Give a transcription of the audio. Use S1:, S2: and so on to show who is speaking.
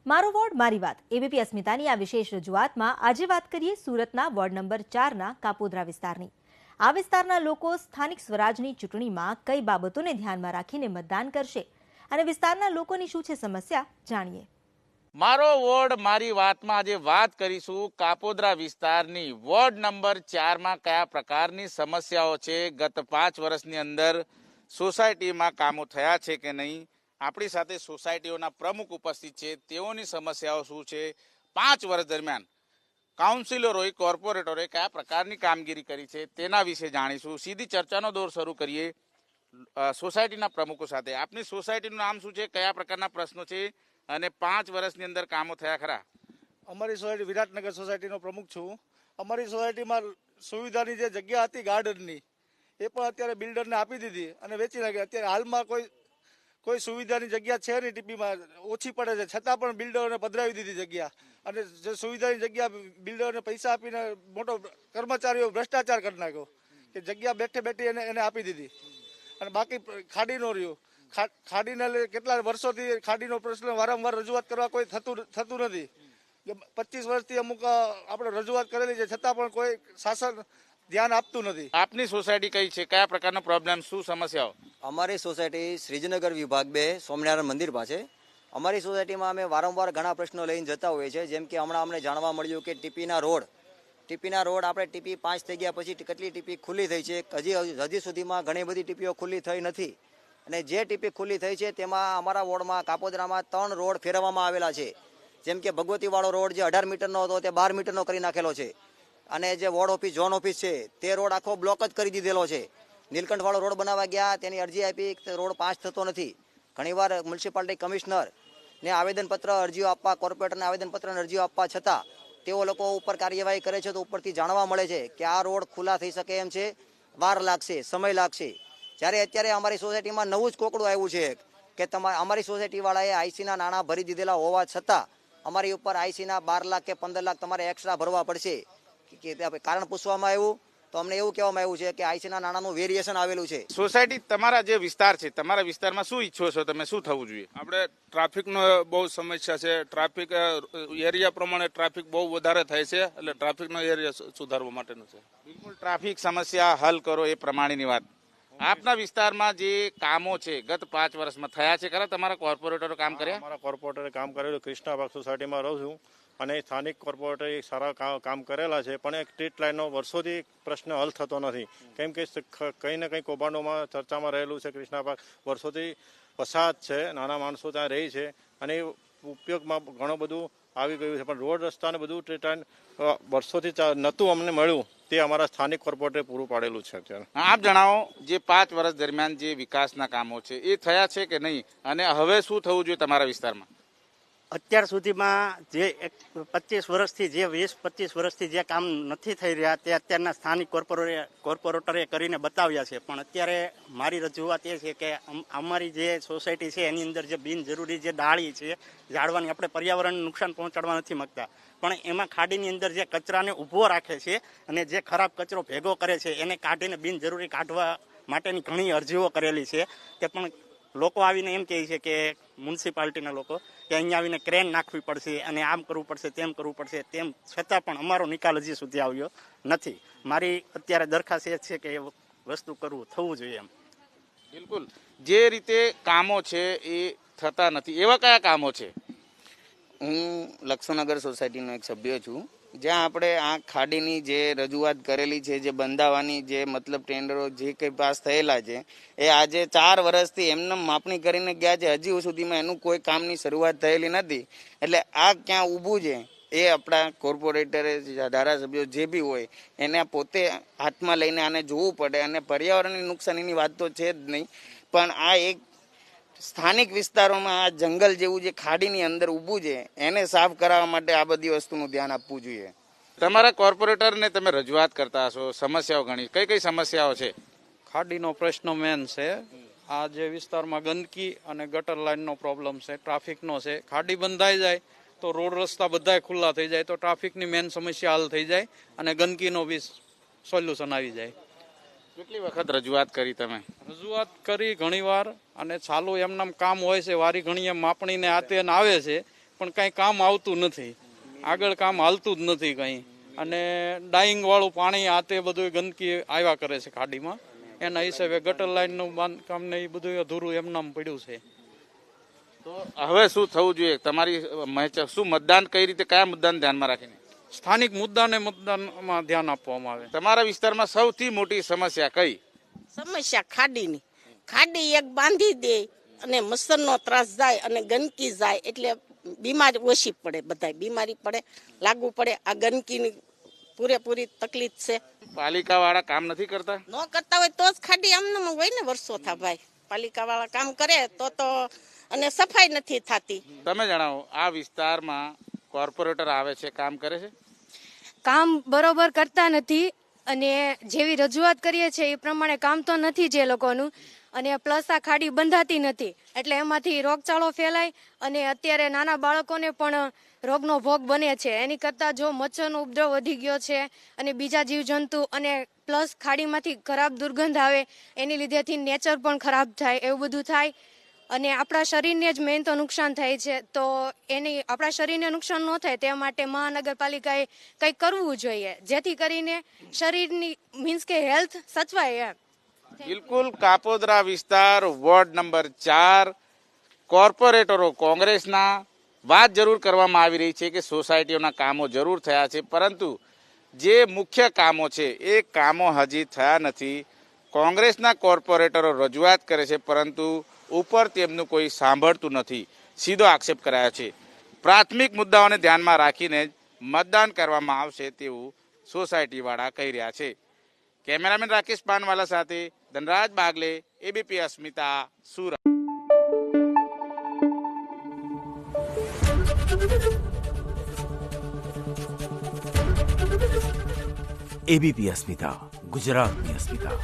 S1: મારો વોર્ડ મારી વાત એબીપી અસ્મિતાની આ વિશેષ રજૂઆતમાં આજે વાત કરીએ સુરતના વોર્ડ નંબર 4ના કાપોદ્રા વિસ્તારની। આ વિસ્તારના લોકો સ્થાનિક સ્વરાજની ચૂંટણીમાં કઈ બાબતોને ધ્યાનમાં રાખીને મતદાન કરશે અને વિસ્તારના લોકોની શું છે સમસ્યા જાણીએ।
S2: મારો વોર્ડ મારી વાતમાં આજે વાત કરીશું કાપોદ્રા વિસ્તારની વોર્ડ નંબર 4માં કયા પ્રકારની સમસ્યાઓ છે, ગત 5 વર્ષની અંદર સોસાયટીમાં કામો થયા છે કે નહીં। આપણી સાથે સોસાયટીઓના પ્રમુખ ઉપસ્થિત છે, તેઓની સમસ્યાઓ શું છે, 5 વર્ષ દરમિયાન કાઉન્સિલરોએ કોર્પોરેટરોએ કયા પ્રકારની કામગીરી કરી છે તેના વિશે જાણીશું। સીધી ચર્ચાનો દોર શરૂ કરીએ સોસાયટીના પ્રમુખો સાથે। આપની સોસાયટીનું નામ શું છે, કયા પ્રકારના પ્રશ્નો છે અને 5 વર્ષની અંદર કામો થયા ખરા?
S3: અમારી સોસાયટી વિરાટનગર સોસાયટીનો પ્રમુખ છું। અમારી સોસાયટીમાં સુવિધાની જે જગ્યા હતી ગાર્ડનની એ પણ અત્યારે બિલ્ડરને આપી દીધી અને વેચી નાખી। અત્યારે હાલમાં કોઈ સુવિધાની જગ્યા છે નહીં, ટીપીમાં ઓછી પડે છે, છતાં પણ બિલ્ડરોને પધરાવી દીધી જગ્યા। અને જે સુવિધાની જગ્યા બિલ્ડરોને પૈસા આપીને મોટો કર્મચારીઓ ભ્રષ્ટાચાર કરી નાખ્યો કે જગ્યા બેઠે બેઠી એને આપી દીધી। અને બાકી ખાડીનો રહ્યો, ખાડીના કેટલા વર્ષોથી ખાડીનો પ્રશ્ન વારંવાર રજૂઆત કરવા કોઈ થતું નથી। 25 વર્ષથી અમુક આપણે રજૂઆત કરેલી છે, છતાં પણ કોઈ શાસન ધ્યાન આપતું નથી।
S2: આપની સોસાયટી કઈ છે, કયા પ્રકારનો પ્રોબ્લેમ, શું સમસ્યાઓ?
S4: અમારી સોસાયટી શ્રીજીનગર વિભાગ 2 સ્વામિનારાયણ મંદિર પાસે। અમારી સોસાયટીમાં અમે વારંવાર ઘણા પ્રશ્નો લઈને જતા હોઈએ છીએ। જેમ કે હમણાં અમને જાણવા મળ્યું કે ટીપીના રોડ આપણે ટીપી 5 થઈ ગયા પછી કેટલી ટીપી ખુલ્લી થઈ છે, હજી સુધીમાં ઘણી બધી ટીપીઓ ખુલ્લી થઈ નથી। અને જે ટીપી ખુલ્લી થઈ છે તેમાં અમારા વોર્ડમાં કાપોદ્રામાં 3 રોડ ફેરવવામાં આવેલા છે। જેમ કે ભગવતીવાળો રોડ જે 18 મીટરનો હતો તે 12 મીટરનો કરી નાખેલો છે। અને જે વોર્ડ ઓફિસ ઝોન ઓફિસ છે તે રોડ આખો બ્લોક જ કરી દીધેલો છે। નીલકંઠવાળો રોડ બનાવવા ગયા, તેની અરજી આપી, રોડ પાસ થતો નથી। ઘણીવાર મ્યુનિસિપાલિટી કમિશનરને આવેદનપત્ર અરજીઓ આપવા, કોર્પોરેટરને આવેદનપત્ર અરજીઓ આપવા છતાં તેઓ લોકો ઉપર કાર્યવાહી કરે છે તો ઉપરથી જાણવા મળે છે કે આ રોડ ખુલ્લા થઈ શકે એમ છે, વાર લાગશે, સમય લાગશે। જ્યારે અત્યારે અમારી સોસાયટીમાં નવું જ કોકડું આવ્યું છે કે અમારી સોસાયટીવાળાએ આઈસીના નાણાં ભરી દીધેલા હોવા છતાં અમારી ઉપર આઈસીના 12 લાખ કે 15 લાખ તમારે એક્સ્ટ્રા ભરવા પડશે કે કારણ પૂછવામાં આવ્યું તો અમને એવું કહેવામાં આવ્યું છે કે આઈસીના નાણાંનું વેરિએશન આવેલું છે।
S2: સોસાયટી તમારા જે વિસ્તાર છે, તમારા વિસ્તારમાં શું ઈચ્છો છો તમે, શું થવું જોઈએ?
S5: આપણે ટ્રાફિકનો બહુ સમસ્યા છે। ટ્રાફિક એરિયા પ્રમાણે ટ્રાફિક બહુ વધારે થાય છે, એટલે ટ્રાફિકનો એરિયા સુધારવા માટેનું છે।
S2: બિલકુલ ટ્રાફિક સમસ્યા હલ કરો એ પ્રમાણેની વાત। આપના વિસ્તારમાં જે કામો છે ગત 5 વર્ષમાં થયા છે ખરા? તમારા કોર્પોરેટરો કામ કર્યા?
S6: અમારા કોર્પોરેટરે કામ કરેલું। કૃષ્ણાબાગ સોસાયટીમાં રહું છું અને સ્થાનિક કોર્પોરેટરે સારા કામ કરેલા છે, પણ એક સ્ટ્રીટ લાઇનનો વર્ષોથી પ્રશ્ન હલ થતો નથી। કેમ કે કંઈ ને કંઈ કૌભાંડોમાં ચર્ચામાં રહેલું છે। કૃષ્ણાબાગ વર્ષોથી પસાર છે, નાના માણસો ત્યાં રહી છે અને ઉપયોગમાં ઘણું બધું આવી ગયું છે, પણ રોડ રસ્તાને બધું સ્ટ્રીટ લાઇન વર્ષોથી નહોતું અમને મળ્યું, તે અમારા સ્થાનિક કોર્પોરેટરે પૂરું પાડેલું છે અત્યારે।
S2: આપ જણાવો, જે 5 વર્ષ દરમિયાન જે વિકાસના કામો છે એ થયા છે કે નહીં અને હવે શું થવું જોઈએ તમારા વિસ્તારમાં?
S7: અત્યાર સુધીમાં જે 25 વર્ષથી જે કામ નથી થઈ રહ્યા તે અત્યારના સ્થાનિક કોર્પોરેટરે કરીને બતાવ્યા છે। પણ અત્યારે મારી રજૂઆત એ છે કે અમારી જે સોસાયટી છે એની અંદર જે બિનજરૂરી જે ડાળી છે ઝાડવાની, આપણે પર્યાવરણને નુકસાન પહોંચાડવા નથી માંગતા, પણ એમાં ખાડીની અંદર જે કચરાને ઊભો રાખે છે અને જે ખરાબ કચરો ભેગો કરે છે એને કાઢીને બિનજરૂરી કાઢવા માટેની ઘણી અરજીઓ કરેલી છે। તે પણ લોકો આવીને એમ કહે છે કે મ્યુનિસિપાલિટીના લોકો કે અહીંયા આવીને ક્રેન નાખવી પડશે અને આમ કરવું પડશે, તેમ કરવું પડશે, તેમ છતાં પણ અમારો નિકાલ હજી સુધી આવ્યો નથી। મારી અત્યારે દરખાસ્ત એ છે કે એ વસ્તુ થવું જોઈએ એમ।
S2: બિલકુલ જે રીતે કામો છે એ થતા નથી, એવા કયા કામો છે?
S8: હું લક્ષ્મણનગર સોસાયટીનો એક સભ્ય છું, જ્યાં આપણે આ ખાડીની જે રજૂઆત કરેલી છે, જે બંધાવવાની જે મતલબ ટેન્ડરો જે કંઈ પાસ થયેલા છે એ આજે 4 વર્ષથી એમને માપણી કરીને ગયા છે, હજી સુધીમાં એનું કોઈ કામની શરૂઆત થયેલી નથી। એટલે આ ક્યાં ઊભું છે એ આપણા કોર્પોરેટરે, ધારાસભ્યો જે બી હોય એને પોતે હાથમાં લઈને આને જોવું પડે। અને પર્યાવરણની નુકસાનીની વાત તો છે જ નહીં, પણ આ એક સ્થાનિક વિસ્તારોમાં આ જંગલ જેવું જે ખાડીની અંદર ઊભું છે એને સાફ કરાવવા માટે આ બધી વસ્તુનું ધ્યાન આપવું જોઈએ।
S2: તમારા કોર્પોરેટરને તમે રજૂઆત કરતા હશો, સમસ્યાઓ ઘણી, કઈ કઈ સમસ્યાઓ છે?
S9: ખાડીનો પ્રશ્ન મેન છે। આ જે વિસ્તારમાં ગંદકી અને ગટર લાઇનનો પ્રોબ્લેમ છે, ટ્રાફિકનો છે। ખાડી બંધાઈ જાય તો રોડ રસ્તા બધા ખુલ્લા થઈ જાય તો ટ્રાફિકની મેન સમસ્યા હલ થઈ જાય અને ગંદકીનો બી સોલ્યુશન આવી જાય।
S2: કેટલી વખત રજૂઆત કરી તમે?
S9: રજૂઆત કરી ઘણીવાર, અને ચાલુ એમનામ કામ હોય છે, વારી ઘણી એમ માપણીને આતે આવે છે, પણ કાંઈ કામ આવતું નથી, આગળ કામ હાલતું જ નથી કંઈ. અને ડાઈંગ વાળું પાણી આ તે બધું ગંદકી આવ્યા કરે છે ખાડીમાં. એના હિસાબે ગટર લાઈનનું બાંધકામ ને એ બધું અધૂરું એમનામ પડ્યું છે.
S2: તો હવે શું થવું જોઈએ તમારી શું મતદાન કઈ રીતે, કયા મુદ્દાને ધ્યાનમાં રાખીને?
S9: સ્થાનિક મુદ્દાને મતદાનમાં ધ્યાન આપવામાં આવે.
S2: તમારા વિસ્તારમાં સૌથી મોટી સમસ્યા કઈ?
S10: સમસ્યા ખાડીની. ખાડી એક બાંધી દે અને મચ્છરનો ત્રાસ જાય અને ગંદકી જાય એટલે બીમારી ઓછી પડે, બધા બીમારી પડે લાગુ પડે. આ ગંદકીની પૂરેપૂરી તકલીફ છે.
S2: પાલિકા વાળા કામ નથી કરતા?
S10: ન કરતા હોય તો જ ખાડી આમને હોય ને, વર્ષો થા ભાઈ. પાલિકા વાળા કામ કરે તો અને સફાઈ નથી થતી.
S2: તમે જણાવો, આ વિસ્તારમાં કોર્પોરેટર આવે છે, કામ કરે છે?
S11: કામ બરોબર કરતા નથી અને જેવી રજૂઆત કરીએ છીએ એ પ્રમાણે કામ તો નથી જે લોકોનું. અને પ્લસ આ ખાડી બંધાતી નથી એટલે એમાંથી રોગચાળો ફેલાય અને અત્યારે નાના બાળકોને પણ રોગનો ભોગ બને છે. એની કરતાં જો મચ્છરનો ઉપદ્રવ વધી ગયો છે અને બીજા જીવજંતુ અને પ્લસ ખાડીમાંથી ખરાબ દુર્ગંધ આવે એની લીધેથી નેચર પણ ખરાબ થાય, એવું બધું થાય અને આપણા શરીરને જ મેઇન તો નુકસાન થાય છે. તો આપણા શરીરને નુકસાન ન થાય તે માટે મહાનગરપાલિકાએ કંઈક કરવું જોઈએ જેથી કરીને શરીરની મીન્સ કે હેલ્થ સચવાય.
S2: બિલકુલ, કાપોદ્રા વિસ્તાર વોર્ડ નંબર 4 કોર્પોરેટરો કોંગ્રેસના વાત જરૂર કરવામાં આવી રહી છે કે સોસાયટીઓના કામો જરૂર થયા છે, પરંતુ જે મુખ્ય કામો છે એ કામો હજી થયા નથી. કોંગ્રેસના કોર્પોરેટરો રજૂઆત કરે છે પરંતુ ઉપર તેમનું કોઈ સાંભળતું નથી. સીધો આક્ષેપ કરાયો છે. પ્રાથમિક મુદ્દાઓને ધ્યાનમાં રાખીને જ મતદાન કરવામાં આવશે તેવું સોસાયટીવાળા કહી રહ્યા છે. કેમેરામેન રાકેશ પાનવાલા સાથે ધનરાજ બાગલે, એબીપી અસ્મિતા, સુરત.
S12: એબીપી અસ્મિતા, ગુજરાતની અસ્મિતા.